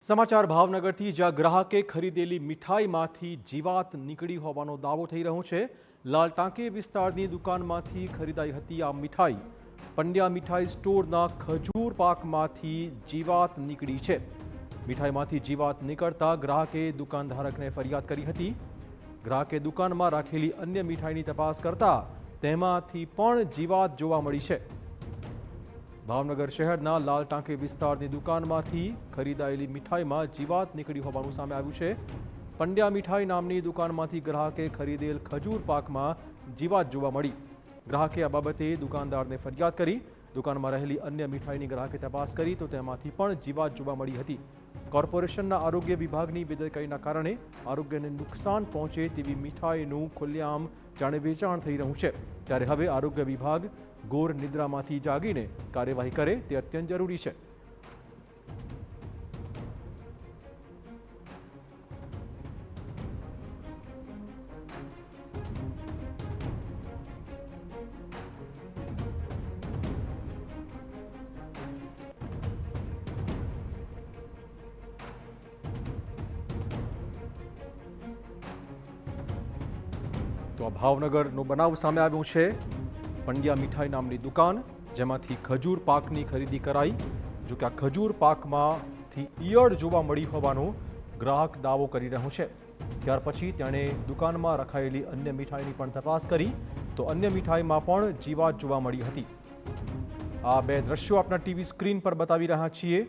સમાચાર ભાવનગરથી જ્યાં ગ્રાહકે ખરીદેલી મીઠાઈમાંથી જીવાત નીકળી હોવાનો દાવો થઈ રહ્યો છે। લાલ ટાંકી વિસ્તારની દુકાનમાંથી ખરીદાઈ હતી આ મીઠાઈ। પંડ્યા મીઠાઈ સ્ટોરના ખજૂર પાકમાંથી જીવાત નીકળી છે। મીઠાઈમાંથી જીવાત નીકળતા ગ્રાહકે દુકાનધારકને ફરિયાદ કરી હતી। ગ્રાહકે દુકાનમાં રાખેલી અન્ય મીઠાઈની તપાસ કરતા તેમાંથી પણ જીવાત જોવા મળી છે। ભાવનગર શહેરના લાલ ટાંકી વિસ્તારની દુકાનમાંથી ખરીદાયેલી મીઠાઈમાં જીવાત નીકળી હોવાનું સામે આવ્યું છે। પંડ્યા મીઠાઈ નામની દુકાનમાંથી ગ્રાહકે ખરીદેલ ખજૂર પાકમાં જીવાત જોવા મળી। ગ્રાહકે આ બાબતે દુકાનદારને ફરિયાદ કરી। દુકાનમાં રહેલી અન્ય મીઠાઈની ગ્રાહકે તપાસ કરી તો તેમાંથી પણ જીવાત જોવા મળી હતી। કોર્પોરેશનના આરોગ્ય વિભાગની બેદરકારીના કારણે આરોગ્યને નુકસાન પહોંચે તેવી મીઠાઈનું ખુલ્લેઆમ જાણે વેચાણ થઈ રહ્યું છે। ત્યારે હવે આરોગ્ય વિભાગ ઘોર નિદ્રામાંથી જાગીને કાર્યવાહી કરે તે અત્યંત જરૂરી છે। તો આ ભાવનગરનો બનાવ સામે આવ્યો છે। પંડ્યા મીઠાઈ નામની દુકાન જેમાંથી ખજૂર પાકની ખરીદી કરાઈ। જો કે આ ખજૂર પાકમાંથી ઈયળ જોવા મળી હોવાનો ગ્રાહક દાવો કરી રહ્યો છે। ત્યાર પછી તેણે દુકાનમાં રખાયેલી અન્ય મીઠાઈની પણ તપાસ કરી તો અન્ય મીઠાઈમાં પણ જીવાત જોવા મળી હતી। આ બે દ્રશ્યો આપણા ટીવી સ્ક્રીન પર બતાવી રહ્યા છીએ।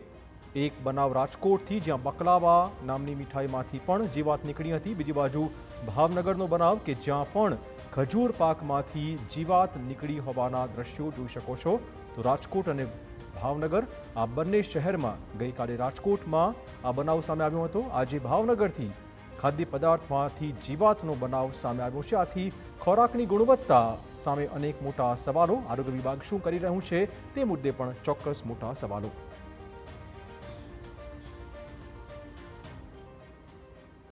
એક બનાવ રાજકોટથી જ્યાં બકલાવા નામની મીઠાઈમાંથી પણ જીવાત નીકળી હતી। બીજી બાજુ ભાવનગરનો બનાવ કે જ્યાં પણ ખજૂર પાકમાંથી જીવાત નીકળી હોવાના દ્રશ્યો જોઈ શકો છો। તો રાજકોટ અને ભાવનગર આ બંને શહેરમાં ગઈકાલે રાજકોટમાં આ બનાવ સામે આવ્યો હતો। આજે ભાવનગરથી ખાદ્ય પદાર્થમાંથી જીવાતનો બનાવ સામે આવ્યો છે। આથી ખોરાકની ગુણવત્તા સામે અનેક મોટા સવાલો। આરોગ્ય વિભાગ શું કરી રહ્યું છે તે મુદ્દે પણ ચોક્કસ મોટા સવાલો।